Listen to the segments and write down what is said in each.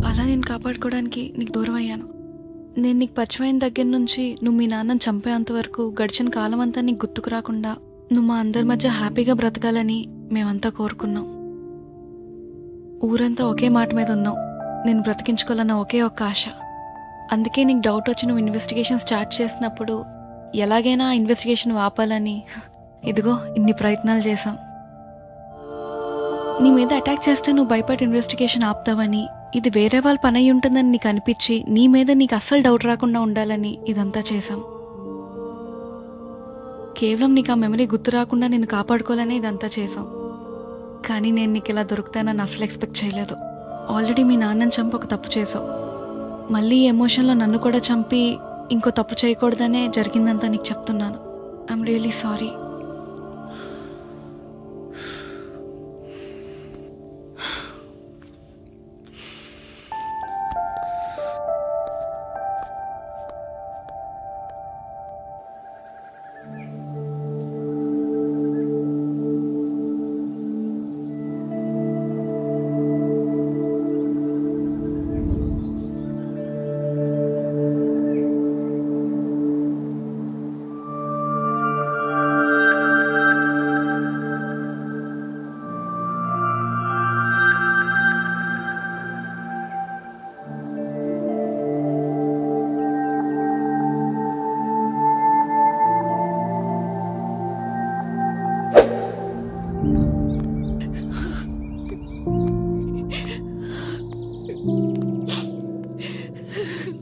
అలా నేను కాపాడుకోవడానికి నీకు దూరం అయ్యాను. నేను నీకు పరిచయం దగ్గర నుంచి నువ్వు మీ నాన్నని చంపేంత వరకు గడిచిన కాలం అంతా నీకు గుర్తుకు రాకుండా నువ్వు మా అందరి మధ్య హ్యాపీగా బ్రతకాలని మేమంతా కోరుకున్నాం. ఊరంతా ఒకే మాట మీద ఉన్నాం, నేను బ్రతికించుకోవాలన్న ఒకే ఒక్క ఆశ. అందుకే నీకు డౌట్ వచ్చి నువ్వు ఇన్వెస్టిగేషన్ స్టార్ట్ చేసినప్పుడు ఎలాగైనా ఆ ఇన్వెస్టిగేషన్ ఆపాలని ఇదిగో ఇన్ని ప్రయత్నాలు చేశాం. నీ మీద అటాక్ చేస్తే నువ్వు భయపడి ఇన్వెస్టిగేషన్ ఆపుతావని, ఇది వేరే వాళ్ళ పని అయి ఉంటుందని నీకు అనిపించి నీ మీద నీకు అస్సలు డౌట్ రాకుండా ఉండాలని ఇదంతా చేశాం. కేవలం నీకు ఆ మెమరీ గుర్తు రాకుండా నేను కాపాడుకోవాలని ఇదంతా చేశాం. కానీ నేను నీకు ఇలా దొరుకుతానని అసలు ఎక్స్పెక్ట్ చేయలేదు. ఆల్రెడీ మీ నాన్నని చంపి ఒక తప్పు చేసావు. మళ్ళీ ఈ ఎమోషన్లో నన్ను కూడా చంపి ఇంకో తప్పు చేయకూడదనే జరిగిందంతా నీకు చెప్తున్నాను. I'm really sorry.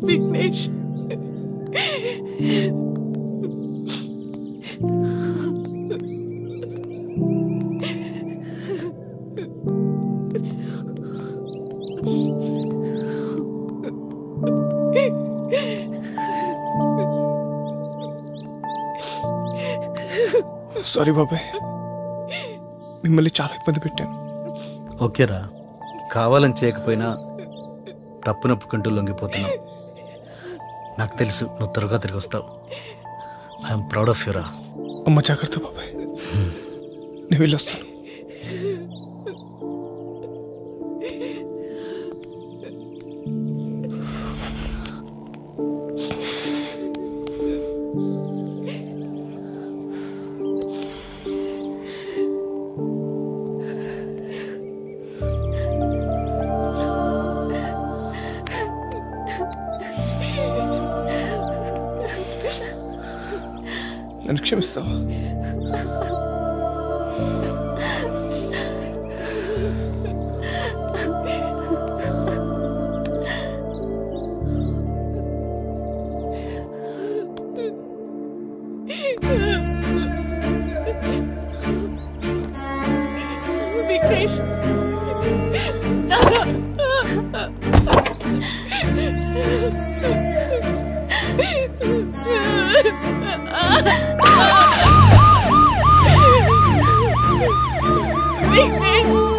Vignesh, sorry బాబాయ్, మిమ్మల్ని చాలా ఇబ్బంది పెట్టాను. ఓకేరా, కావాలని చేయకపోయినా తప్పు నొప్పుకుంటూ లొంగిపోతున్నావు. నాకు తెలుసు నువ్వు త్వరగా తిరిగి వస్తావు. ఐఎమ్ ప్రౌడ్ ఆఫ్ యూరా. అమ్మ జాగ్రత్త బాబాయ్, నేను వెళ్ళొస్తాను. నన్ను క్షమిస్తావా? విఘ్నేష్, విఘ్నేష్